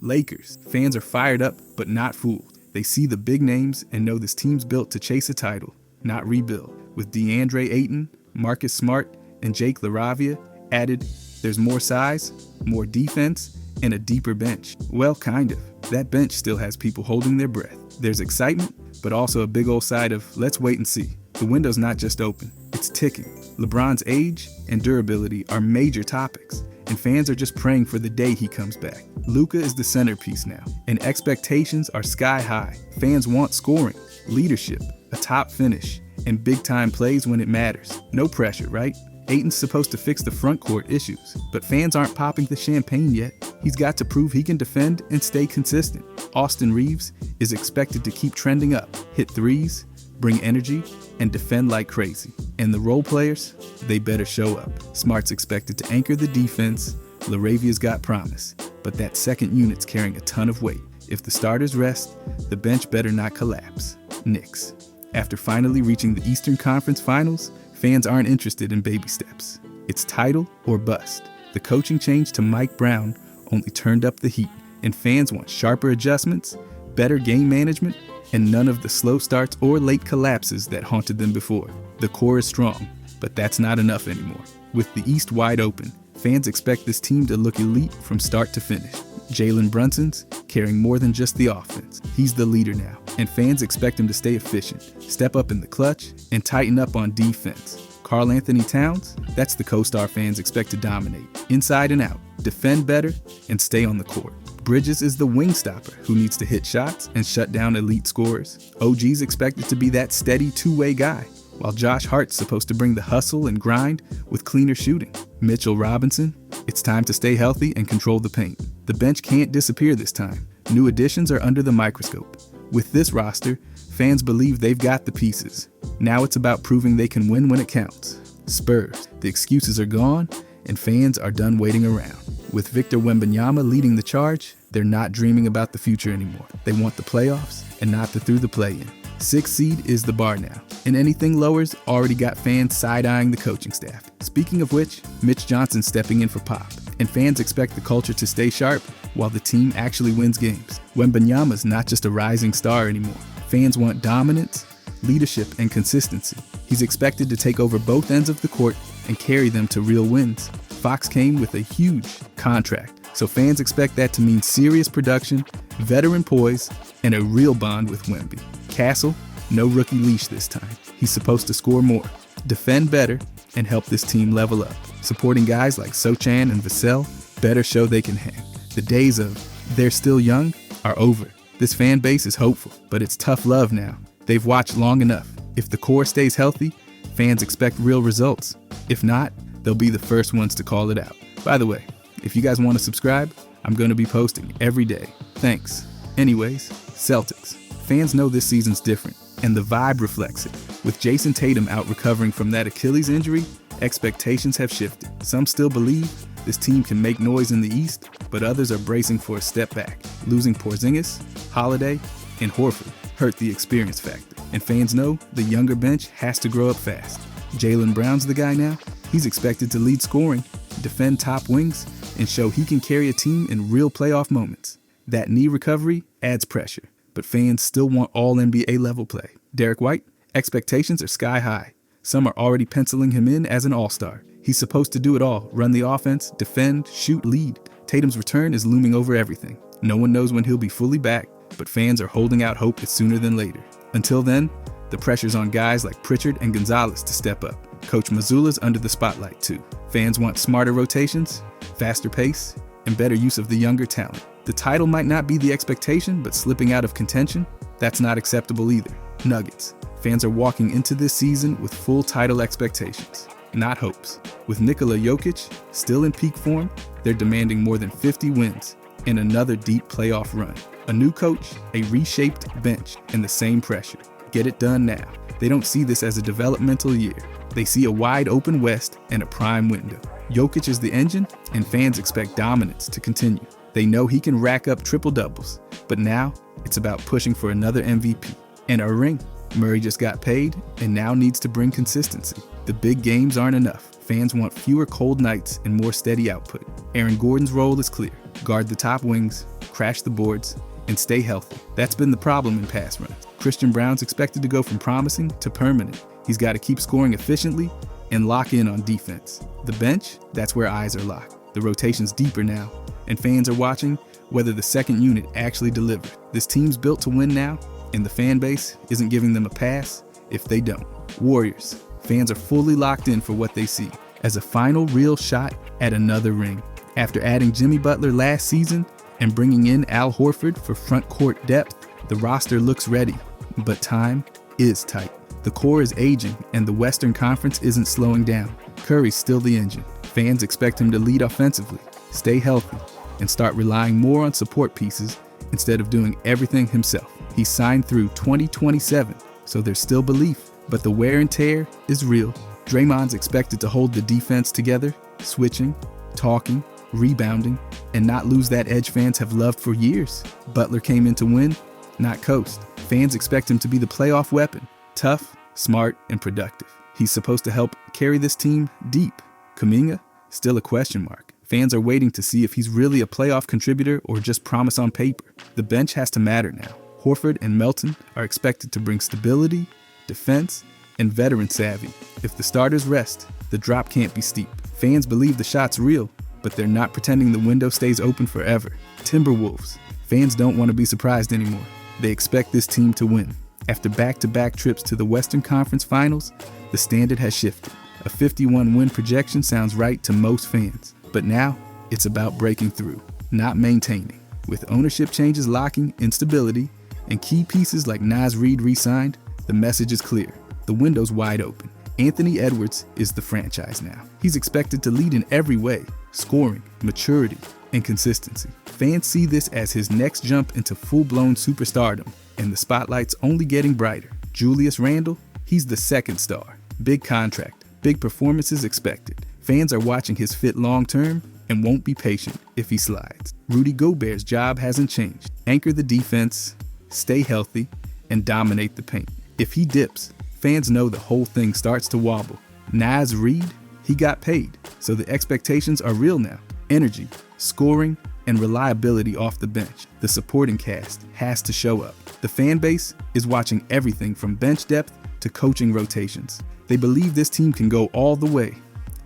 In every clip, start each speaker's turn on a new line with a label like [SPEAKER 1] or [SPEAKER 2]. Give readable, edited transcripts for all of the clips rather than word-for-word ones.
[SPEAKER 1] Lakers. Fans are fired up, but not fooled. They see the big names and know this team's built to chase a title, not rebuild. With DeAndre Ayton, Marcus Smart, and Jake LaRavia added, there's more size, more defense, and a deeper bench. Well, kind of. That bench still has people holding their breath. There's excitement, but also a big old side of let's wait and see. The window's not just open, it's ticking. LeBron's age and durability are major topics, and fans are just praying for the day he comes back. Luka is the centerpiece now, and expectations are sky high. Fans want scoring, leadership, a top finish, and big-time plays when it matters. No pressure, right? Ayton's supposed to fix the front court issues, but fans aren't popping the champagne yet. He's got to prove he can defend and stay consistent. Austin Reeves is expected to keep trending up, hit threes, bring energy, and defend like crazy. And the role players, they better show up. Smart's expected to anchor the defense. LaRavia's got promise, but that second unit's carrying a ton of weight. If the starters rest, the bench better not collapse. Knicks. After finally reaching the Eastern Conference Finals, fans aren't interested in baby steps. It's title or bust. The coaching change to Mike Brown only turned up the heat, and fans want sharper adjustments, better game management, and none of the slow starts or late collapses that haunted them before. The core is strong, but that's not enough anymore. With the East wide open, fans expect this team to look elite from start to finish. Jalen Brunson's carrying more than just the offense. He's the leader now, and fans expect him to stay efficient, step up in the clutch, and tighten up on defense. Karl Anthony Towns, that's the co-star fans expect to dominate, inside and out, defend better, and stay on the court. Bridges is the wing stopper who needs to hit shots and shut down elite scorers. OG's expected to be that steady two-way guy, while Josh Hart's supposed to bring the hustle and grind with cleaner shooting. Mitchell Robinson, it's time to stay healthy and control the paint. The bench can't disappear this time. New additions are under the microscope. With this roster, fans believe they've got the pieces. Now it's about proving they can win when it counts. Spurs, the excuses are gone, and fans are done waiting around. With Victor Wembanyama leading the charge, they're not dreaming about the future anymore. They want the playoffs and not the through the play-in. 6th seed is the bar now, and anything lower's already got fans side-eyeing the coaching staff. Speaking of which, Mitch Johnson's stepping in for Pop, and fans expect the culture to stay sharp while the team actually wins games. Wembanyama's not just a rising star anymore. Fans want dominance, leadership, and consistency. He's expected to take over both ends of the court and carry them to real wins. Fox came with a huge contract, so fans expect that to mean serious production, veteran poise, and a real bond with Wemby. Castle, no rookie leash this time. He's supposed to score more, defend better, and help this team level up. Supporting guys like Sochan and Vassell better show they can hang. The days of they're still young are over. This fan base is hopeful, but it's tough love now. They've watched long enough. If the core stays healthy, fans expect real results. If not, they'll be the first ones to call it out. By the way, if you guys want to subscribe, I'm going to be posting every day. Thanks. Anyways, Celtics. Fans know this season's different, and the vibe reflects it. With Jason Tatum out recovering from that Achilles injury, expectations have shifted. Some still believe this team can make noise in the East, but others are bracing for a step back. Losing Porzingis, Holiday, and Horford hurt the experience factor, and fans know the younger bench has to grow up fast. Jaylen Brown's the guy now. He's expected to lead scoring, defend top wings, and show he can carry a team in real playoff moments. That knee recovery adds pressure, but fans still want all NBA level play. Derek White, expectations are sky high. Some are already penciling him in as an all-star. He's supposed to do it all, run the offense, defend, shoot, lead. Tatum's return is looming over everything. No one knows when he'll be fully back, but fans are holding out hope it's sooner than later. Until then, the pressure's on guys like Pritchard and Gonzalez to step up. Coach Mazzulla's under the spotlight too. Fans want smarter rotations, faster pace, and better use of the younger talent. The title might not be the expectation, but slipping out of contention, that's not acceptable either. Nuggets. Fans are walking into this season with full title expectations, not hopes. With Nikola Jokic still in peak form, they're demanding more than 50 wins and another deep playoff run. A new coach, a reshaped bench, and the same pressure. Get it done now. They don't see this as a developmental year. They see a wide open West and a prime window. Jokic is the engine, and fans expect dominance to continue. They know he can rack up triple-doubles, but now it's about pushing for another MVP. And a ring. Murray just got paid and now needs to bring consistency. The big games aren't enough. Fans want fewer cold nights and more steady output. Aaron Gordon's role is clear. Guard the top wings, crash the boards, and stay healthy. That's been the problem in past runs. Christian Braun's expected to go from promising to permanent. He's got to keep scoring efficiently and lock in on defense. The bench, that's where eyes are locked. The rotation's deeper now, and fans are watching whether the second unit actually delivered. This team's built to win now, and the fan base isn't giving them a pass if they don't. Warriors, fans are fully locked in for what they see as a final real shot at another ring. After adding Jimmy Butler last season and bringing in Al Horford for front court depth, the roster looks ready, but time is tight. The core is aging, and the Western Conference isn't slowing down. Curry's still the engine. Fans expect him to lead offensively, stay healthy, and start relying more on support pieces instead of doing everything himself. He's signed through 2027, so there's still belief, but the wear and tear is real. Draymond's expected to hold the defense together, switching, talking, rebounding, and not lose that edge fans have loved for years. Butler came in to win, not coast. Fans expect him to be the playoff weapon, tough, smart, and productive. He's supposed to help carry this team deep. Kuminga, still a question mark. Fans are waiting to see if he's really a playoff contributor or just promise on paper. The bench has to matter now. Horford and Melton are expected to bring stability, defense, and veteran savvy. If the starters rest, the drop can't be steep. Fans believe the shot's real, but they're not pretending the window stays open forever. Timberwolves. Fans don't want to be surprised anymore. They expect this team to win. After back-to-back trips to the Western Conference Finals, the standard has shifted. A 51-win projection sounds right to most fans, but now it's about breaking through, not maintaining. With ownership changes locking instability and key pieces like Naz Reid re-signed, the message is clear. The window's wide open. Anthony Edwards is the franchise now. He's expected to lead in every way: scoring, maturity, and consistency. Fans see this as his next jump into full-blown superstardom, and the spotlight's only getting brighter. Julius Randle, he's the second star. Big contract, big performances expected. Fans are watching his fit long-term and won't be patient if he slides. Rudy Gobert's job hasn't changed. Anchor the defense, stay healthy, and dominate the paint. If he dips, fans know the whole thing starts to wobble. Naz Reid, he got paid, so the expectations are real now. Energy, scoring, and reliability off the bench. The supporting cast has to show up. The fan base is watching everything from bench depth to coaching rotations. They believe this team can go all the way,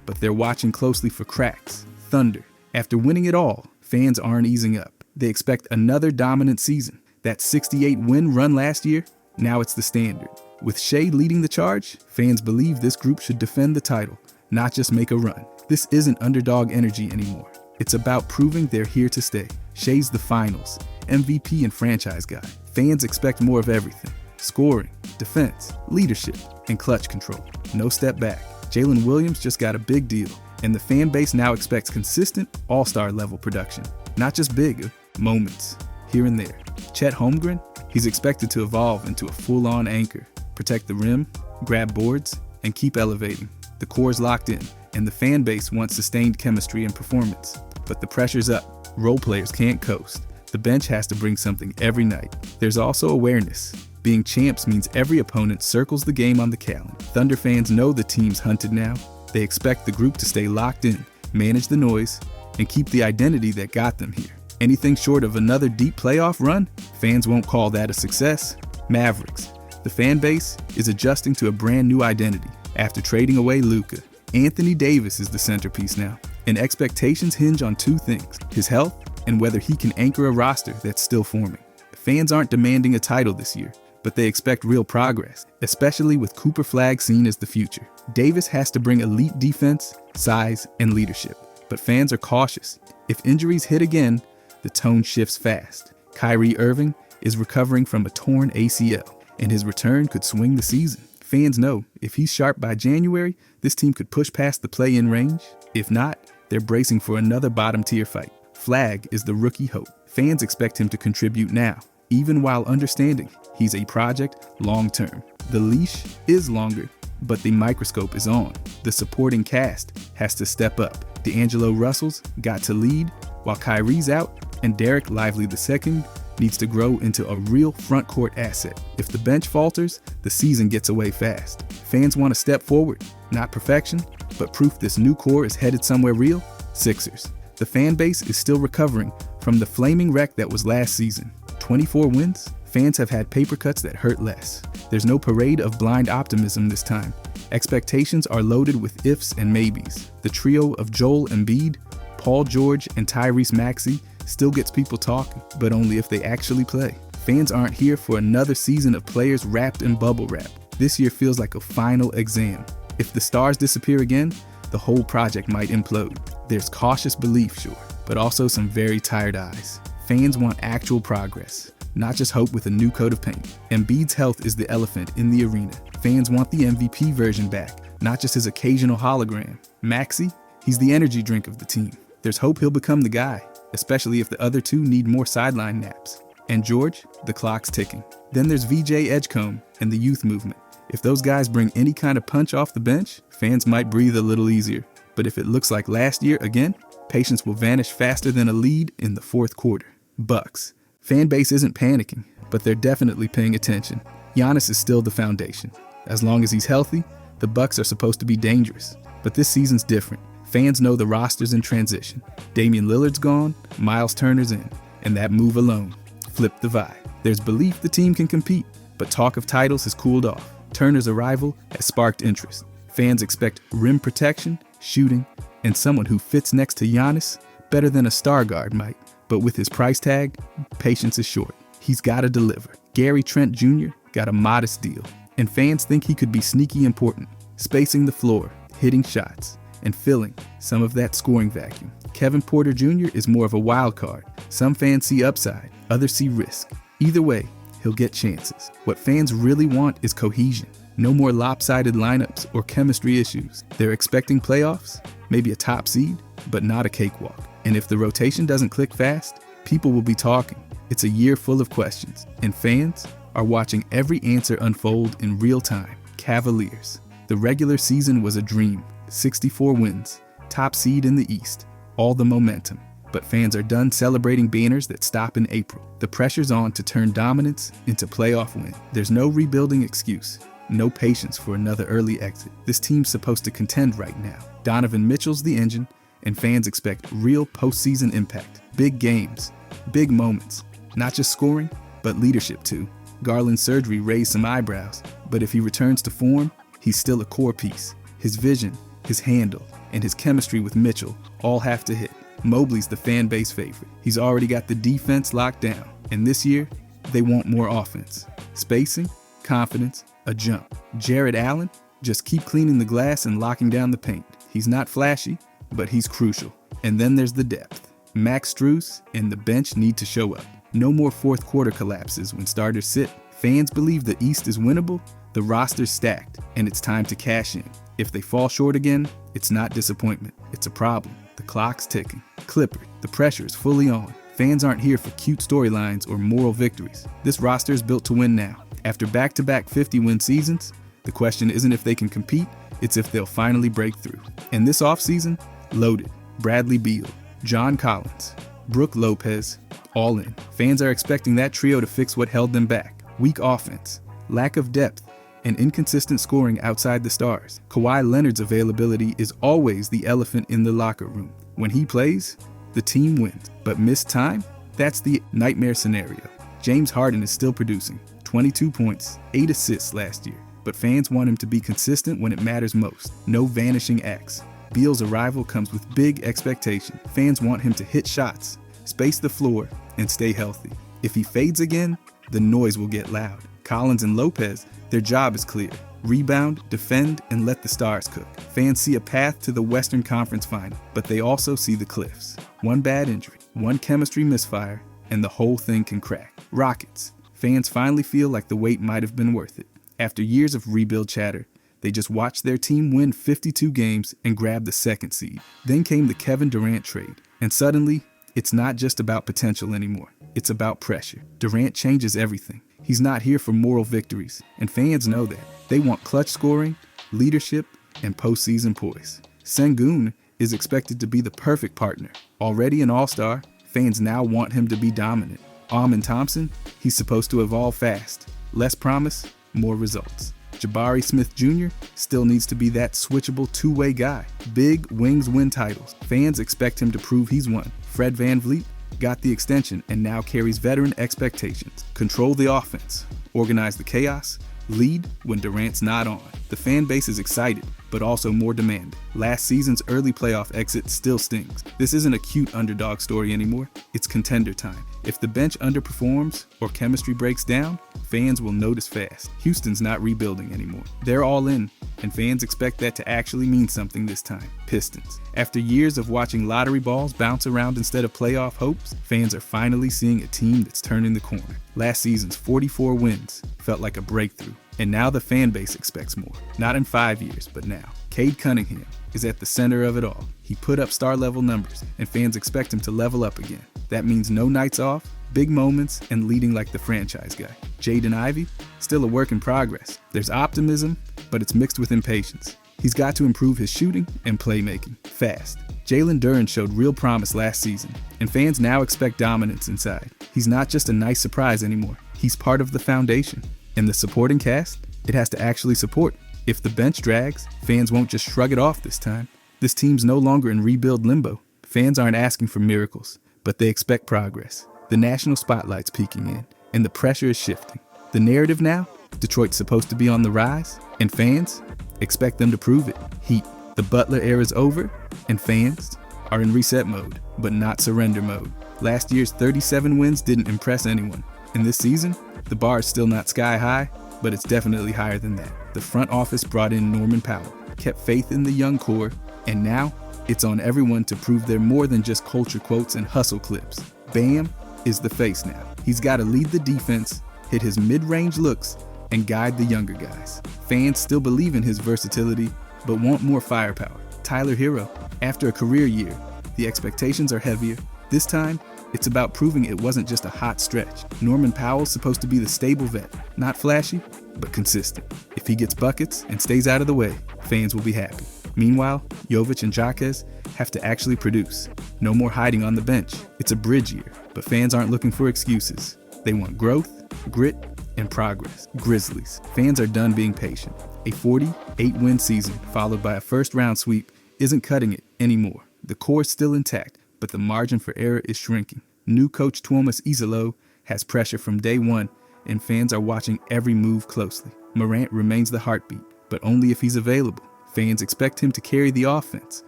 [SPEAKER 1] but they're watching closely for cracks, thunder. After winning it all, fans aren't easing up. They expect another dominant season. That 68-win run last year, now it's the standard. With Shea leading the charge, fans believe this group should defend the title, not just make a run. This isn't underdog energy anymore. It's about proving they're here to stay. Shea's the finals, MVP and franchise guy. Fans expect more of everything: scoring, defense, leadership, and clutch control. No step back. Jalen Williams just got a big deal, and the fan base now expects consistent all-star level production, not just big moments here and there. Chet Holmgren, he's expected to evolve into a full-on anchor, protect the rim, grab boards, and keep elevating. The core's locked in, and the fan base wants sustained chemistry and performance. But the pressure's up. Role players can't coast. The bench has to bring something every night. There's also awareness. Being champs means every opponent circles the game on the calendar. Thunder fans know the team's hunted now. They expect the group to stay locked in, manage the noise, and keep the identity that got them here. Anything short of another deep playoff run, fans won't call that a success. Mavericks. The fan base is adjusting to a brand new identity after trading away Luka. Anthony Davis is the centerpiece now, and expectations hinge on two things: his health and whether he can anchor a roster that's still forming. Fans aren't demanding a title this year, but they expect real progress, especially with Cooper Flagg seen as the future. Davis has to bring elite defense, size, and leadership, but fans are cautious. If injuries hit again, the tone shifts fast. Kyrie Irving is recovering from a torn ACL, and his return could swing the season. Fans know if he's sharp by January, this team could push past the play-in range. If not, they're bracing for another bottom-tier fight. Flagg is the rookie hope. Fans expect him to contribute now, even while understanding he's a project long-term. The leash is longer, but the microscope is on. The supporting cast has to step up. D'Angelo Russell's got to lead, while Kyrie's out, and Derek Lively II needs to grow into a real front court asset. If the bench falters, the season gets away fast. Fans want to step forward, not perfection, but proof this new core is headed somewhere real. Sixers. The fan base is still recovering from the flaming wreck that was last season. 24 wins? Fans have had paper cuts that hurt less. There's no parade of blind optimism this time. Expectations are loaded with ifs and maybes. The trio of Joel Embiid, Paul George, and Tyrese Maxey still gets people talking, but only if they actually play. Fans aren't here for another season of players wrapped in bubble wrap. This year feels like a final exam. If the stars disappear again, the whole project might implode. There's cautious belief, sure, but also some very tired eyes. Fans want actual progress, not just hope with a new coat of paint. Embiid's health is the elephant in the arena. Fans want the MVP version back, not just his occasional hologram. Maxey, he's the energy drink of the team. There's hope he'll become the guy, especially if the other two need more sideline naps. And George, the clock's ticking. Then there's VJ Edgecombe and the youth movement. If those guys bring any kind of punch off the bench, fans might breathe a little easier. But if it looks like last year again, patience will vanish faster than a lead in the fourth quarter. Bucks. Fan base isn't panicking, but they're definitely paying attention. Giannis is still the foundation. As long as he's healthy, the Bucks are supposed to be dangerous. But this season's different. Fans know the roster's in transition. Damian Lillard's gone, Miles Turner's in, and that move alone flipped the vibe. There's belief the team can compete, but talk of titles has cooled off. Turner's arrival has sparked interest. Fans expect rim protection, shooting, and someone who fits next to Giannis better than a star guard might. But with his price tag, patience is short. He's got to deliver. Gary Trent Jr. got a modest deal, and fans think he could be sneaky important, spacing the floor, hitting shots, and filling some of that scoring vacuum. Kevin Porter Jr. is more of a wild card. Some fans see upside, others see risk. Either way, he'll get chances. What fans really want is cohesion. No more lopsided lineups or chemistry issues. They're expecting playoffs, maybe a top seed, but not a cakewalk. And if the rotation doesn't click fast, people will be talking. It's a year full of questions, and fans are watching every answer unfold in real time. Cavaliers. The regular season was a dream. 64 wins, top seed in the East, all the momentum. But fans are done celebrating banners that stop in April. The pressure's on to turn dominance into playoff win. There's no rebuilding excuse, no patience for another early exit. This team's supposed to contend right now. Donovan Mitchell's the engine, and fans expect real postseason impact. Big games, big moments, not just scoring, but leadership too. Garland's surgery raised some eyebrows, but if he returns to form, he's still a core piece. His vision, his handle, and his chemistry with Mitchell all have to hit. Mobley's the fan base favorite. He's already got the defense locked down, and this year, they want more offense. Spacing, confidence, a jump. Jared Allen, just keep cleaning the glass and locking down the paint. He's not flashy, but he's crucial. And then there's the depth. Max Strus and the bench need to show up. No more fourth quarter collapses when starters sit. Fans believe the East is winnable, the roster's stacked, and it's time to cash in. If they fall short again, it's not disappointment, it's a problem. The clock's ticking. Clippers, the pressure is fully on. Fans aren't here for cute storylines or moral victories. This roster is built to win now. After back-to-back 50-win seasons, the question isn't if they can compete, it's if they'll finally break through. And this offseason, loaded. Bradley Beal, John Collins, Brook Lopez, all in. Fans are expecting that trio to fix what held them back. Weak offense, lack of depth, and inconsistent scoring outside the stars. Kawhi Leonard's availability is always the elephant in the locker room. When he plays, the team wins. But missed time? That's the nightmare scenario. James Harden is still producing. 22 points, 8 assists last year. But fans want him to be consistent when it matters most. No vanishing acts. Beal's arrival comes with big expectation. Fans want him to hit shots, space the floor, and stay healthy. If he fades again, the noise will get loud. Collins and Lopez, their job is clear. Rebound, defend, and let the stars cook. Fans see a path to the Western Conference Final, but they also see the cliffs. One bad injury, one chemistry misfire, and the whole thing can crack. Rockets. Fans finally feel like the wait might have been worth it. After years of rebuild chatter, they just watched their team win 52 games and grab the second seed. Then came the Kevin Durant trade, and suddenly, it's not just about potential anymore. It's about pressure. Durant changes everything. He's not here for moral victories, and fans know that. They want clutch scoring, leadership, and postseason poise. Sengun is expected to be the perfect partner. Already an all-star, fans now want him to be dominant. Amen Thompson, he's supposed to evolve fast. Less promise, more results. Jabari Smith Jr. still needs to be that switchable two-way guy. Big wings win titles. Fans expect him to prove he's one. Fred VanVleet got the extension and now carries veteran expectations. Control the offense, organize the chaos, lead when Durant's not on. The fan base is excited, but also more demanding. Last season's early playoff exit still stings. This isn't a cute underdog story anymore, it's contender time. If the bench underperforms or chemistry breaks down, fans will notice fast. Houston's not rebuilding anymore. They're all in, and fans expect that to actually mean something this time. Pistons. After years of watching lottery balls bounce around instead of playoff hopes, fans are finally seeing a team that's turning the corner. Last season's 44 wins felt like a breakthrough, and now the fan base expects more. Not in 5 years, but now. Cade Cunningham is at the center of it all. He put up star-level numbers, and fans expect him to level up again. That means no nights off, big moments, and leading like the franchise guy. Jaden Ivey, still a work in progress. There's optimism, but it's mixed with impatience. He's got to improve his shooting and playmaking, fast. Jalen Duren showed real promise last season, and fans now expect dominance inside. He's not just a nice surprise anymore. He's part of the foundation. And the supporting cast, it has to actually support. If the bench drags, fans won't just shrug it off this time. This team's no longer in rebuild limbo. Fans aren't asking for miracles, but they expect progress. The national spotlight's peeking in, and the pressure is shifting. The narrative now, Detroit's supposed to be on the rise, and fans expect them to prove it. Heat, the Butler era's over, and fans are in reset mode, but not surrender mode. Last year's 37 wins didn't impress anyone. And this season, the bar is still not sky high, but it's definitely higher than that. The front office brought in Norman Powell, kept faith in the young core, and now it's on everyone to prove they're more than just culture quotes and hustle clips. Bam is the face now. He's got to lead the defense, hit his mid-range looks, and guide the younger guys. Fans still believe in his versatility, but want more firepower. Tyler Hero, after a career year, the expectations are heavier. This time, it's about proving it wasn't just a hot stretch. Norman Powell's supposed to be the stable vet, not flashy, but consistent. If he gets buckets and stays out of the way, fans will be happy. Meanwhile, Jovic and Jaquez have to actually produce. No more hiding on the bench. It's a bridge year, but fans aren't looking for excuses. They want growth, grit, and progress. Grizzlies. Fans are done being patient. A 48-win season followed by a first-round sweep isn't cutting it anymore. The core's still intact, but the margin for error is shrinking. New coach Tuomas Isalo has pressure from day one, and fans are watching every move closely. Morant remains the heartbeat, but only if he's available. Fans expect him to carry the offense,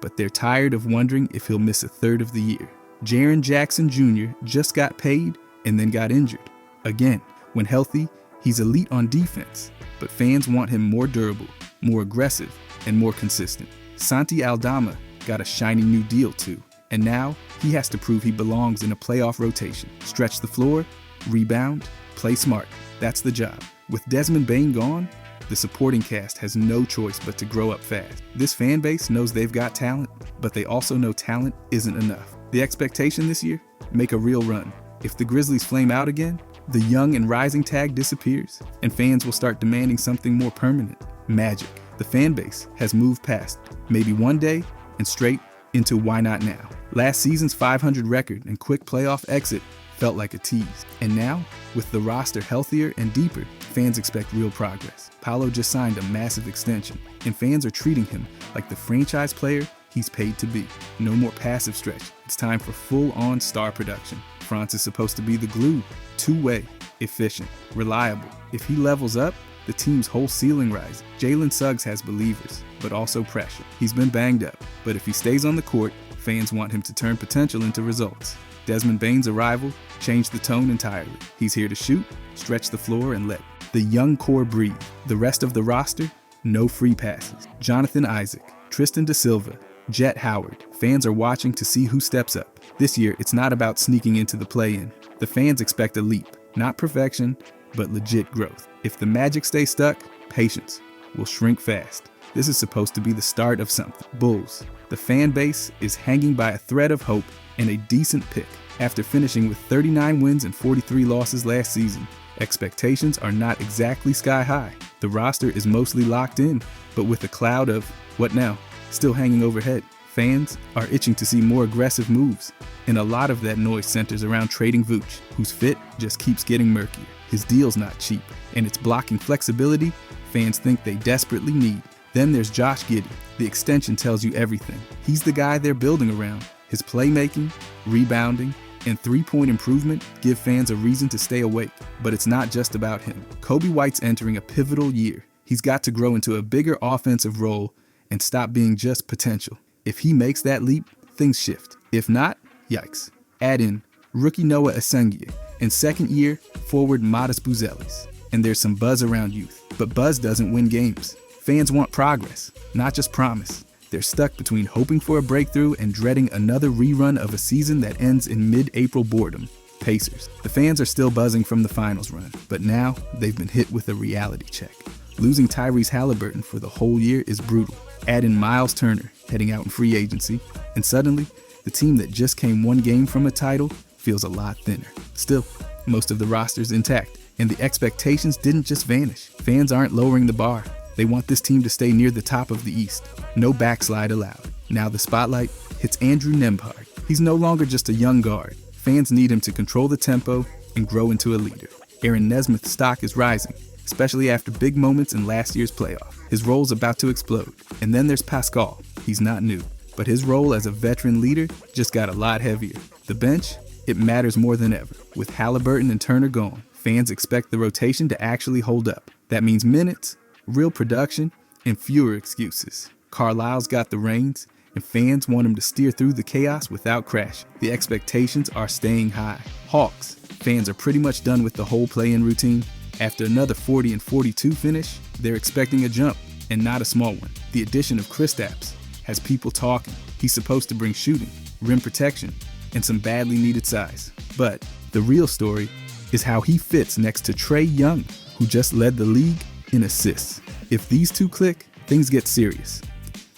[SPEAKER 1] but they're tired of wondering if he'll miss a third of the year. Jaren Jackson Jr. just got paid and then got injured. Again, when healthy, he's elite on defense, but fans want him more durable, more aggressive, and more consistent. Santi Aldama got a shiny new deal too, and now he has to prove he belongs in a playoff rotation. Stretch the floor, rebound, play smart. That's the job. With Desmond Bane gone, the supporting cast has no choice but to grow up fast. This fan base knows they've got talent, but they also know talent isn't enough. The expectation this year? Make a real run. If the Grizzlies flame out again, the young and rising tag disappears, and fans will start demanding something more permanent. Magic. The fan base has moved past maybe one day and straight into why not now. Last season's 500 record and quick playoff exit felt like a tease. And now, with the roster healthier and deeper, fans expect real progress. Paolo just signed a massive extension, and fans are treating him like the franchise player he's paid to be. No more passive stretch. It's time for full-on star production. Franz is supposed to be the glue, two-way, efficient, reliable. If he levels up, the team's whole ceiling rises. Jalen Suggs has believers, but also pressure. He's been banged up, but if he stays on the court, fans want him to turn potential into results. Desmond Bane's arrival changed the tone entirely. He's here to shoot, stretch the floor, and let the young core breathe. The rest of the roster, no free passes. Jonathan Isaac, Tristan Da Silva, Jet Howard. Fans are watching to see who steps up. This year, it's not about sneaking into the play-in. The fans expect a leap, not perfection, but legit growth. If the Magic stay stuck, patience will shrink fast. This is supposed to be the start of something. Bulls. The fan base is hanging by a thread of hope and a decent pick. After finishing with 39 wins and 43 losses last season, expectations are not exactly sky high. The roster is mostly locked in, but with a cloud of, what now, still hanging overhead. Fans are itching to see more aggressive moves, and a lot of that noise centers around trading Vooch, whose fit just keeps getting murkier. His deal's not cheap, and it's blocking flexibility fans think they desperately need. Then there's Josh Giddey. The extension tells you everything. He's the guy they're building around. His playmaking, rebounding, and three-point improvement give fans a reason to stay awake. But it's not just about him. Kobe White's entering a pivotal year. He's got to grow into a bigger offensive role and stop being just potential. If he makes that leap, things shift. If not, yikes. Add in rookie Noah Esengie and second-year forward Modest Buzelis. And there's some buzz around youth. But buzz doesn't win games. Fans want progress, not just promise. They're stuck between hoping for a breakthrough and dreading another rerun of a season that ends in mid-April boredom. Pacers. The fans are still buzzing from the finals run, but now they've been hit with a reality check. Losing Tyrese Halliburton for the whole year is brutal. Add in Miles Turner heading out in free agency, and suddenly, the team that just came one game from a title feels a lot thinner. Still, most of the roster's intact, and the expectations didn't just vanish. Fans aren't lowering the bar. They want this team to stay near the top of the East. No backslide allowed. Now the spotlight hits Andrew Nembhard. He's no longer just a young guard. Fans need him to control the tempo and grow into a leader. Aaron Nesmith's stock is rising, especially after big moments in last year's playoff. His role's about to explode. And then there's Pascal. He's not new, but his role as a veteran leader just got a lot heavier. The bench, it matters more than ever. With Halliburton and Turner gone, fans expect the rotation to actually hold up. That means minutes, real production, and fewer excuses. Carlisle's got the reins, and fans want him to steer through the chaos without crashing. The expectations are staying high. Hawks, fans are pretty much done with the whole play-in routine. After another 40-42 finish, they're expecting a jump, and not a small one. The addition of Kristaps has people talking. He's supposed to bring shooting, rim protection, and some badly needed size. But the real story is how he fits next to Trae Young, who just led the league in assists. If these two click, things get serious.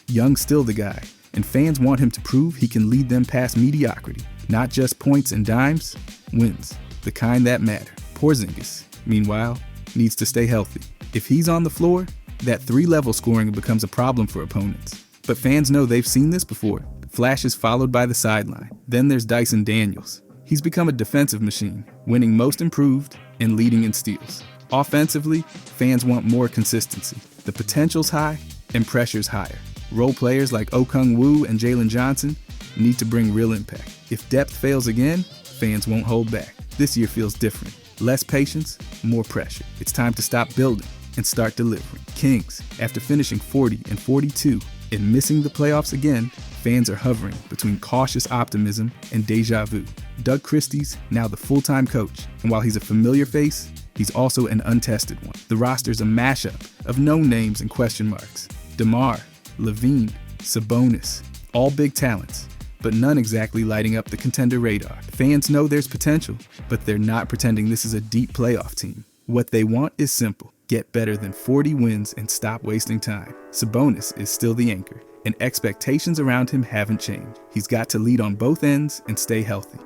[SPEAKER 1] Young's still the guy, and fans want him to prove he can lead them past mediocrity. Not just points and dimes, wins. The kind that matter. Porzingis, meanwhile, needs to stay healthy. If he's on the floor, that three-level scoring becomes a problem for opponents. But fans know they've seen this before. Flashes followed by the sideline. Then there's Dyson Daniels. He's become a defensive machine, winning most improved and leading in steals. Offensively, fans want more consistency. The potential's high and pressure's higher. Role players like Okung Wu and Jalen Johnson need to bring real impact. If depth fails again, fans won't hold back. This year feels different. Less patience, more pressure. It's time to stop building and start delivering. Kings, after finishing 40-42 and missing the playoffs again, fans are hovering between cautious optimism and deja vu. Doug Christie's now the full-time coach, and while he's a familiar face, he's also an untested one. The roster's a mashup of known names and question marks. DeMar, Levine, Sabonis, all big talents, but none exactly lighting up the contender radar. Fans know there's potential, but they're not pretending this is a deep playoff team. What they want is simple. Get better than 40 wins and stop wasting time. Sabonis is still the anchor, and expectations around him haven't changed. He's got to lead on both ends and stay healthy.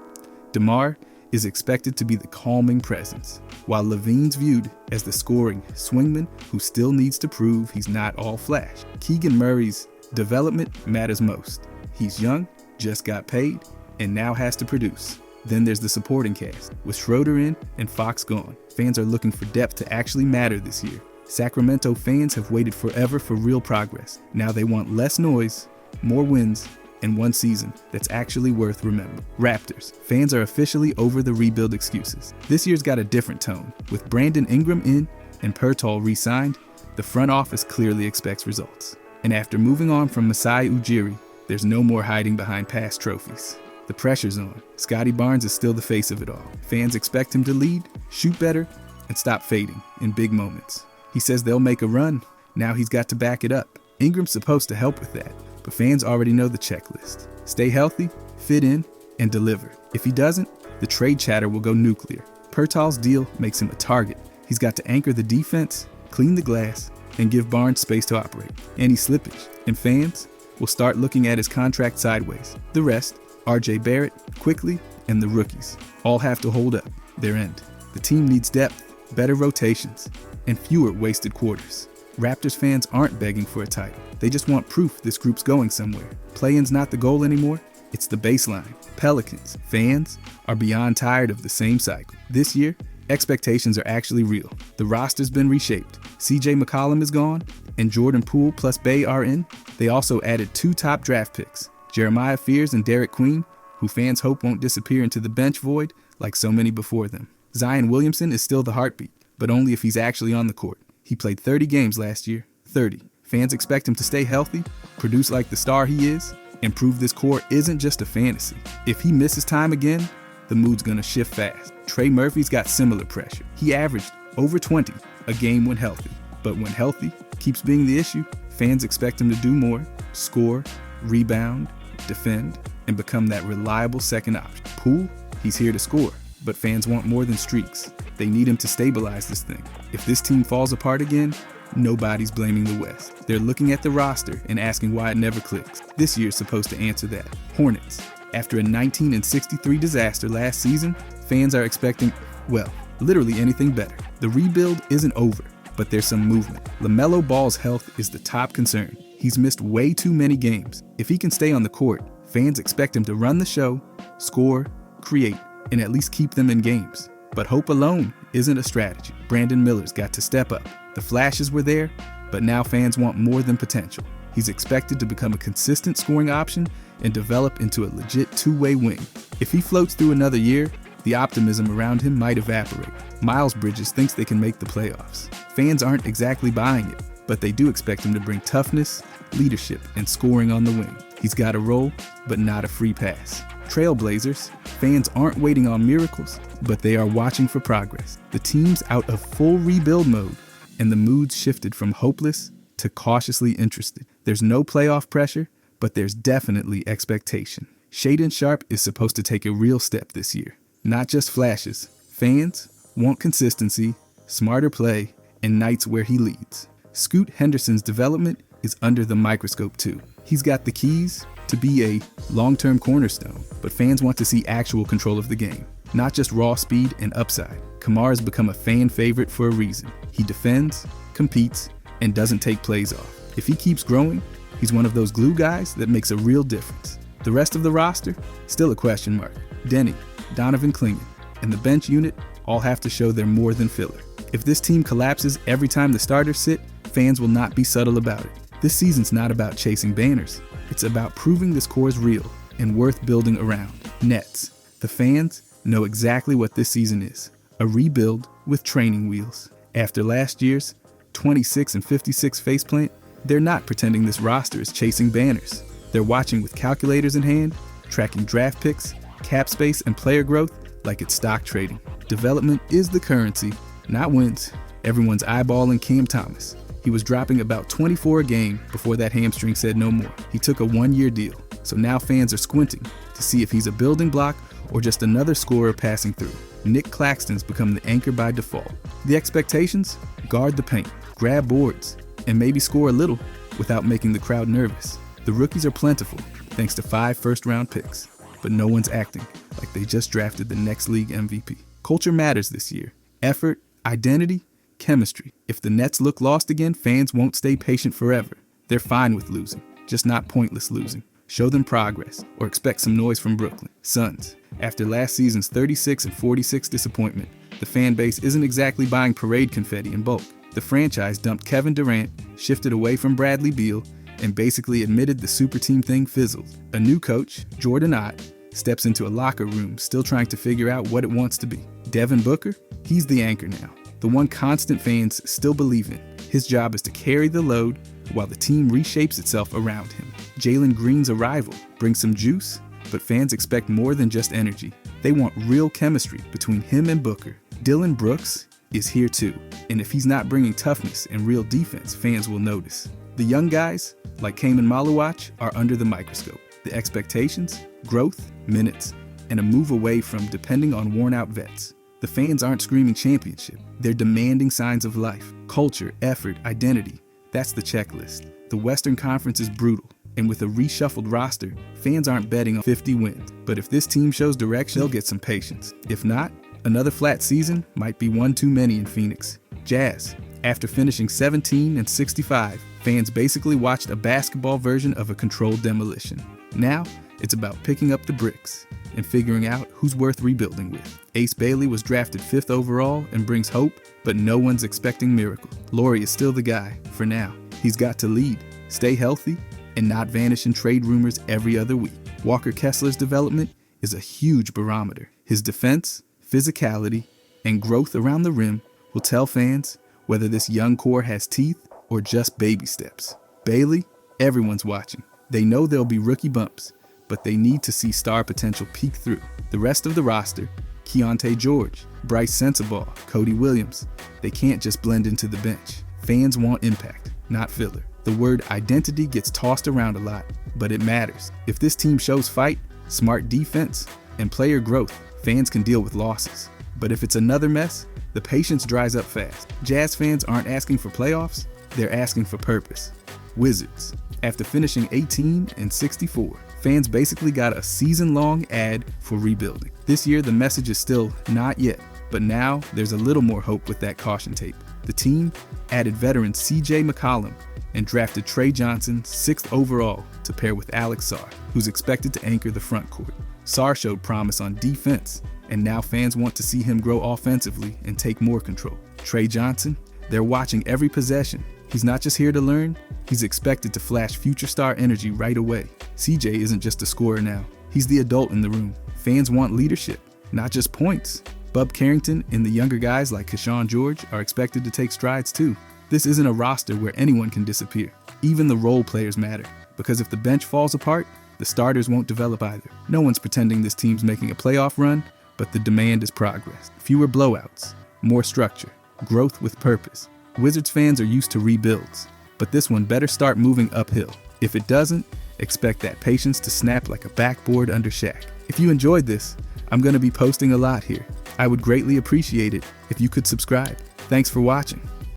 [SPEAKER 1] DeMar is expected to be the calming presence, while Levine's viewed as the scoring swingman who still needs to prove he's not all flash. Keegan Murray's development matters most. He's young, just got paid, and now has to produce. Then there's the supporting cast. With Schroeder in and Fox gone, fans are looking for depth to actually matter this year. Sacramento fans have waited forever for real progress. Now they want less noise, more wins, and one season that's actually worth remembering. Raptors. Fans are officially over the rebuild excuses. This year's got a different tone. With Brandon Ingram in and Pertol re-signed, the front office clearly expects results. And after moving on from Masai Ujiri, there's no more hiding behind past trophies. The pressure's on. Scotty Barnes is still the face of it all. Fans expect him to lead, shoot better, and stop fading in big moments. He says they'll make a run. Now he's got to back it up. Ingram's supposed to help with that, but fans already know the checklist. Stay healthy, fit in, and deliver. If he doesn't, the trade chatter will go nuclear. Pertol's deal makes him a target. He's got to anchor the defense, clean the glass, and give Barnes space to operate. Any slippage, and fans will start looking at his contract sideways. The rest, RJ Barrett, Quickly, and the rookies, all have to hold up their end. The team needs depth, better rotations, and fewer wasted quarters. Raptors fans aren't begging for a title. They just want proof this group's going somewhere. Play-in's not the goal anymore, it's the baseline. Pelicans fans are beyond tired of the same cycle. This year, expectations are actually real. The roster's been reshaped. CJ McCollum is gone, and Jordan Poole plus Bey are in. They also added 2 top draft picks, Jeremiah Fears and Derek Queen, who fans hope won't disappear into the bench void like so many before them. Zion Williamson is still the heartbeat, but only if he's actually on the court. He played 30 games last year. 30. Fans expect him to stay healthy, produce like the star he is, and prove this core isn't just a fantasy. If he misses time again, the mood's gonna shift fast. Trey Murphy's got similar pressure. He averaged over 20 a game when healthy, but when healthy keeps being the issue, fans expect him to do more, score, rebound, defend, and become that reliable second option. Poole, he's here to score, but fans want more than streaks. They need him to stabilize this thing. If this team falls apart again, nobody's blaming the West. They're looking at the roster and asking why it never clicks. This year's supposed to answer that. Hornets. After a 19-63 disaster last season, fans are expecting, well, literally anything better. The rebuild isn't over, but there's some movement. LaMelo Ball's health is the top concern. He's missed way too many games. If he can stay on the court, fans expect him to run the show, score, create, and at least keep them in games. But hope alone isn't a strategy. Brandon Miller's got to step up. The flashes were there, but now fans want more than potential. He's expected to become a consistent scoring option and develop into a legit two-way wing. If he floats through another year, the optimism around him might evaporate. Miles Bridges thinks they can make the playoffs. Fans aren't exactly buying it, but they do expect him to bring toughness, leadership, and scoring on the wing. He's got a role, but not a free pass. Trailblazers, fans aren't waiting on miracles, but they are watching for progress. The team's out of full rebuild mode, and the mood's shifted from hopeless to cautiously interested. There's no playoff pressure, but there's definitely expectation. Shaedon Sharpe is supposed to take a real step this year, not just flashes. Fans want consistency, smarter play, and nights where he leads. Scoot Henderson's development is under the microscope too. He's got the keys to be a long-term cornerstone, but fans want to see actual control of the game, not just raw speed and upside. Kamara's become a fan favorite for a reason. He defends, competes, and doesn't take plays off. If he keeps growing, he's one of those glue guys that makes a real difference. The rest of the roster, still a question mark. Denny, Donovan Clingan, and the bench unit all have to show they're more than filler. If this team collapses every time the starters sit, fans will not be subtle about it. This season's not about chasing banners. It's about proving this core is real and worth building around. Nets. The fans know exactly what this season is. A rebuild with training wheels. After last year's 26-56 faceplant, they're not pretending this roster is chasing banners. They're watching with calculators in hand, tracking draft picks, cap space, and player growth like it's stock trading. Development is the currency, not wins. Everyone's eyeballing Cam Thomas. He was dropping about 24 a game before that hamstring said no more. He took a one-year deal, so now fans are squinting to see if he's a building block or just another scorer passing through. Nick Claxton's become the anchor by default. The expectations? Guard the paint, grab boards, and maybe score a little without making the crowd nervous. The rookies are plentiful, thanks to 5 first-round picks, but no one's acting like they just drafted the next league MVP. Culture matters this year. Effort, identity, chemistry. If the Nets look lost again, fans won't stay patient forever. They're fine with losing, just not pointless losing. Show them progress, or expect some noise from Brooklyn. Suns. After last season's 36-46 disappointment, the fan base isn't exactly buying parade confetti in bulk. The franchise dumped Kevin Durant, shifted away from Bradley Beal, and basically admitted the super team thing fizzled. A new coach, Jordan Ott, steps into a locker room still trying to figure out what it wants to be. Devin Booker? He's the anchor now. The one constant fans still believe in. His job is to carry the load while the team reshapes itself around him. Jalen Green's arrival brings some juice, but fans expect more than just energy. They want real chemistry between him and Booker. Dylan Brooks is here too, and if he's not bringing toughness and real defense, fans will notice. The young guys, like Kaman Maluach, are under the microscope. The expectations, growth, minutes, and a move away from depending on worn-out vets. The fans aren't screaming championship. They're demanding signs of life, culture, effort, identity. That's the checklist. The Western Conference is brutal, and with a reshuffled roster, fans aren't betting on 50 wins. But if this team shows direction, they'll get some patience. If not, another flat season might be one too many in Phoenix. Jazz. After finishing 17-65, fans basically watched a basketball version of a controlled demolition. Now, it's about picking up the bricks. and figuring out who's worth rebuilding with. Ace Bailey was drafted 5th overall and brings hope, but no one's expecting miracle. Laurie is still the guy, for now. He's got to lead, stay healthy, and not vanish in trade rumors every other week. Walker Kessler's development is a huge barometer. His defense, physicality, and growth around the rim will tell fans whether this young core has teeth or just baby steps. Bailey, everyone's watching. They know there'll be rookie bumps, but they need to see star potential peek through. The rest of the roster, Keontae George, Bryce Sensabaugh, Cody Williams, they can't just blend into the bench. Fans want impact, not filler. The word identity gets tossed around a lot, but it matters. If this team shows fight, smart defense, and player growth, fans can deal with losses. But if it's another mess, the patience dries up fast. Jazz fans aren't asking for playoffs, they're asking for purpose. Wizards. After finishing 18-64, fans basically got a season-long ad for rebuilding. This year, the message is still not yet, but now there's a little more hope with that caution tape. The team added veteran CJ McCollum and drafted Trey Johnson 6th overall to pair with Alex Sarr, who's expected to anchor the front court. Sarr showed promise on defense, and now fans want to see him grow offensively and take more control. Trey Johnson, they're watching every possession. He's not just here to learn, he's expected to flash future star energy right away. CJ isn't just a scorer now, he's the adult in the room. Fans want leadership, not just points. Bub Carrington and the younger guys like Keshawn George are expected to take strides too. This isn't a roster where anyone can disappear. Even the role players matter, because if the bench falls apart, the starters won't develop either. No one's pretending this team's making a playoff run, but the demand is progress. Fewer blowouts, more structure, growth with purpose. Wizards fans are used to rebuilds, but this one better start moving uphill. If it doesn't, expect that patience to snap like a backboard under Shaq. If you enjoyed this, I'm going to be posting a lot here. I would greatly appreciate it if you could subscribe. Thanks for watching.